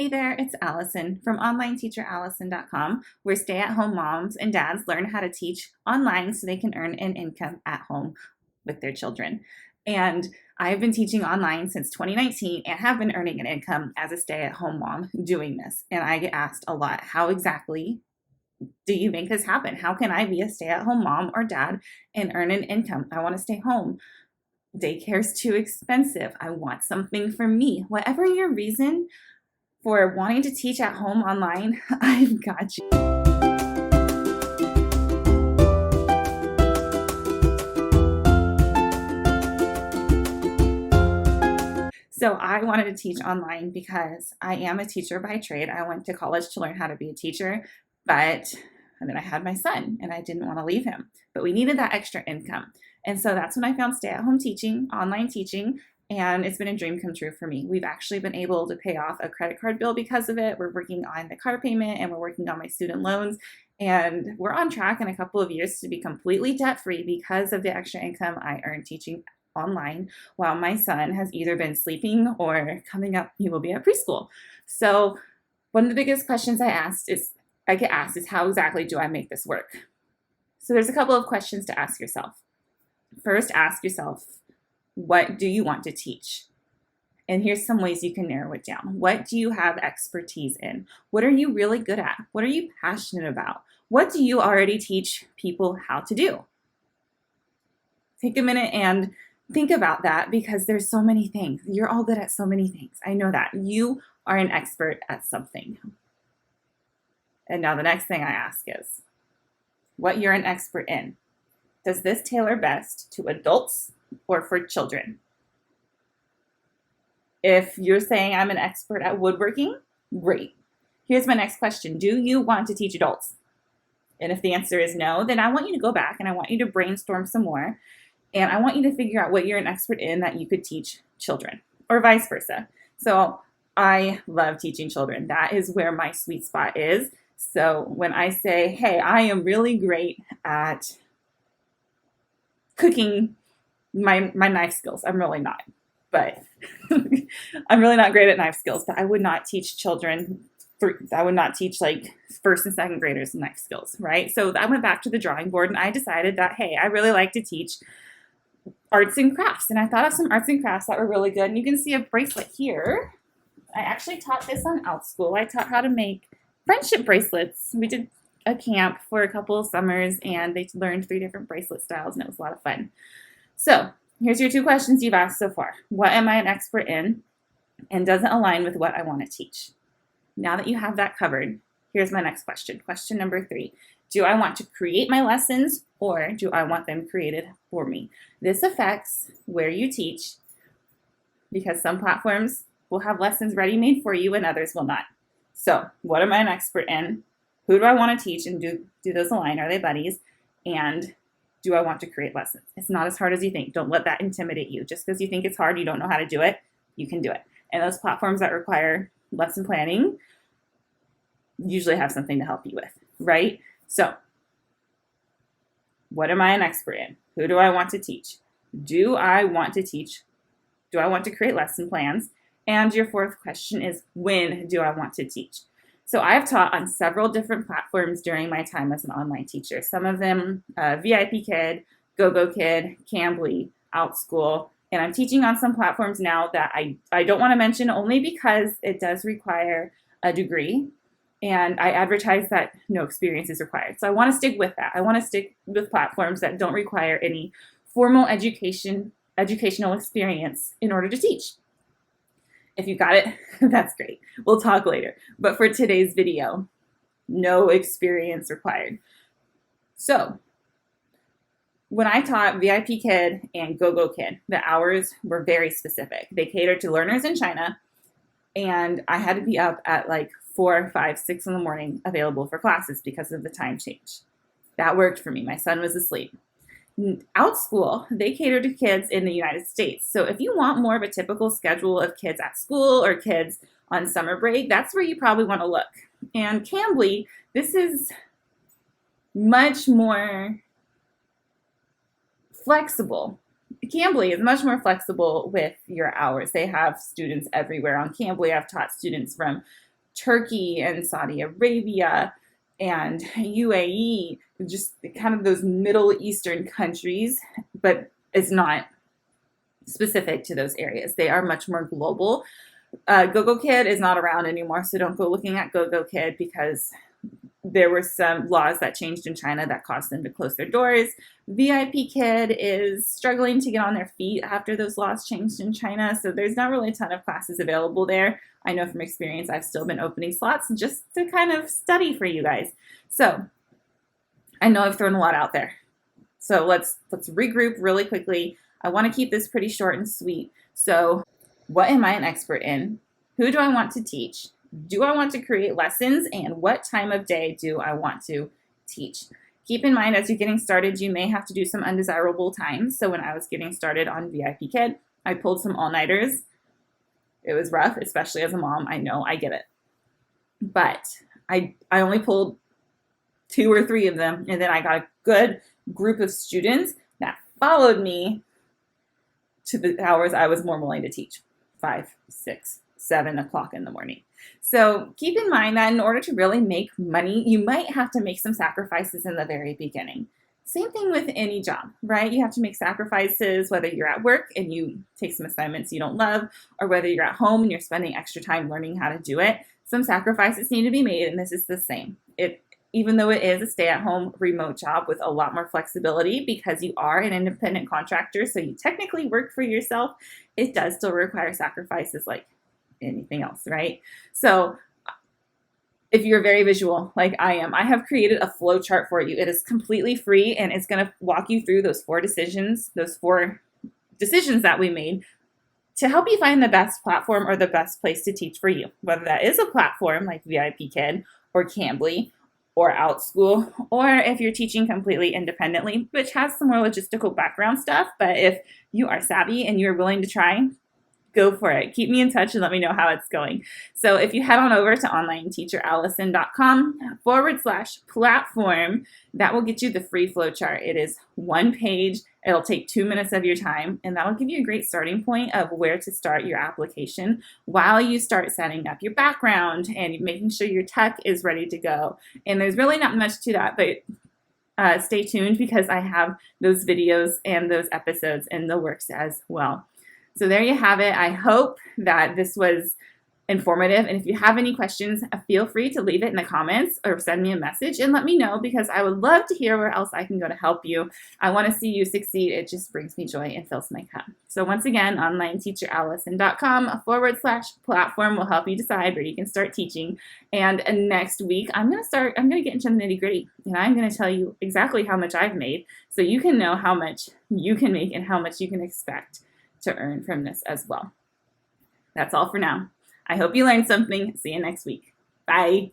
Hey there, it's Allison from OnlineTeacherAllison.com, where stay-at-home moms and dads learn how to teach online so they can earn an income at home with their children. And I've been teaching online since 2019 and have been earning an income as a stay-at-home mom doing this. And I get asked a lot, how exactly do you make this happen? How can I be a stay-at-home mom or dad and earn an income? I want to stay home. Daycare's too expensive. I want something for me. Whatever your reason for wanting to teach at home online, I've got you. So I wanted to teach online because I am a teacher by trade. I went to college to learn how to be a teacher, and then I had my son and I didn't want to leave him, but we needed that extra income. And so that's when I found stay-at-home teaching, online teaching, and it's been a dream come true for me. We've actually been able to pay off a credit card bill because of it. We're working on the car payment and we're working on my student loans. And we're on track in a couple of years to be completely debt-free because of the extra income I earn teaching online while my son has either been sleeping or coming up, he will be at preschool. So one of the biggest questions I get asked is how exactly do I make this work? So there's a couple of questions to ask yourself. First, ask yourself, what do you want to teach? And here's some ways you can narrow it down. What do you have expertise in? What are you really good at? What are you passionate about? What do you already teach people how to do? Take a minute and think about that because there's so many things. You're all good at so many things. I know that. You are an expert at something. And now the next thing I ask is, what you're an expert in. Does this tailor best to adults or for children? If you're saying I'm an expert at woodworking, great. Here's my next question. Do you want to teach adults? And if the answer is no, then I want you to go back and I want you to brainstorm some more. And I want you to figure out what you're an expert in that you could teach children or vice versa. So I love teaching children. That is where my sweet spot is. So when I say, hey, I am really great at cooking, my knife skills, I'm really not, but I'm really not great at knife skills, but I would not teach children, I would not teach like first and second graders knife skills, right? So I went back to the drawing board and I decided that, hey, I really like to teach arts and crafts. And I thought of some arts and crafts that were really good. And you can see a bracelet here. I actually taught this on Outschool. I taught how to make friendship bracelets. We did a camp for a couple of summers and they learned 3 different bracelet styles and it was a lot of fun. So here's your 2 questions you've asked so far. What am I an expert in? And does it align with what I want to teach? Now that you have that covered, here's my next question. Question number 3. Do I want to create my lessons or do I want them created for me? This affects where you teach because some platforms will have lessons ready-made for you and others will not. So what am I an expert in? Who do I want to teach and do those align? Are they buddies? And do I want to create lessons? It's not as hard as you think. Don't let that intimidate you. Just because you think it's hard, you don't know how to do it, you can do it. And those platforms that require lesson planning usually have something to help you with, right? So what am I an expert in? Who do I want to teach? Do I want to teach? Do I want to create lesson plans? And your 4th question is, when do I want to teach? So I've taught on several different platforms during my time as an online teacher. Some of them, VIP Kid, GoGoKid, Cambly, Outschool, and I'm teaching on some platforms now that I don't want to mention only because it does require a degree, and I advertise that no experience is required. So I want to stick with that. I want to stick with platforms that don't require any formal educational experience in order to teach. If you got it, that's great. We'll talk later. But for today's video, no experience required. So when I taught VIP Kid and GoGoKid, the hours were very specific. They catered to learners in China, and I had to be up at like 4, 5, 6 in the morning available for classes because of the time change. That worked for me. My son was asleep. Outschool, they cater to kids in the United States. So if you want more of a typical schedule of kids at school or kids on summer break, that's where you probably want to look. And Cambly, this is much more flexible. Cambly is much more flexible with your hours. They have students everywhere on Cambly. I've taught students from Turkey and Saudi Arabia and UAE, just kind of those Middle Eastern countries, but it's not specific to those areas. They are much more global. GoGoKid is not around anymore, so don't go looking at GoGoKid because there were some laws that changed in China that caused them to close their doors. VIPKid is struggling to get on their feet after those laws changed in China, so there's not really a ton of classes available there. I know from experience I've still been opening slots just to kind of study for you guys. So I know I've thrown a lot out there. So let's regroup really quickly. I want to keep this pretty short and sweet. So what am I an expert in? Who do I want to teach? Do I want to create lessons? And what time of day do I want to teach? Keep in mind, as you're getting started, you may have to do some undesirable times. So when I was getting started on VIPKid, I pulled some all-nighters. It was rough, especially as a mom. I know, I get it. But I only pulled 2 or 3 of them, and then I got a good group of students that followed me to the hours I was more willing to teach, 5, 6, 7 o'clock in the morning. So keep in mind that in order to really make money, you might have to make some sacrifices in the very beginning. Same thing with any job, right? You have to make sacrifices, whether you're at work and you take some assignments you don't love, or whether you're at home and you're spending extra time learning how to do it. Some sacrifices need to be made, and this is the same. Even though it is a stay-at-home remote job with a lot more flexibility because you are an independent contractor, so you technically work for yourself, it does still require sacrifices like anything else, right? So if you're very visual like I am, I have created a flow chart for you. It is completely free, and it's going to walk you through those 4 decisions that we made to help you find the best platform or the best place to teach for you, whether that is a platform like VIPKid or Cambly or OutSchool, or if you're teaching completely independently, which has some more logistical background stuff. But if you are savvy and you're willing to try, go for it. Keep me in touch and let me know how it's going. So if you head on over to onlineteacherallison.com/platform, that will get you the free flowchart. It is 1 page. It'll take 2 minutes of your time, and that'll give you a great starting point of where to start your application while you start setting up your background and making sure your tech is ready to go. And there's really not much to that, but stay tuned because I have those videos and those episodes in the works as well. So there you have it. I hope that this was informative. And if you have any questions, feel free to leave it in the comments or send me a message and let me know because I would love to hear where else I can go to help you. I want to see you succeed. It just brings me joy and fills my cup. So once again, onlineteacherallison.com/platform will help you decide where you can start teaching. And next week, I'm going to get into the nitty gritty and I'm going to tell you exactly how much I've made so you can know how much you can make and how much you can expect to earn from this as well. That's all for now. I hope you learned something. See you next week. Bye.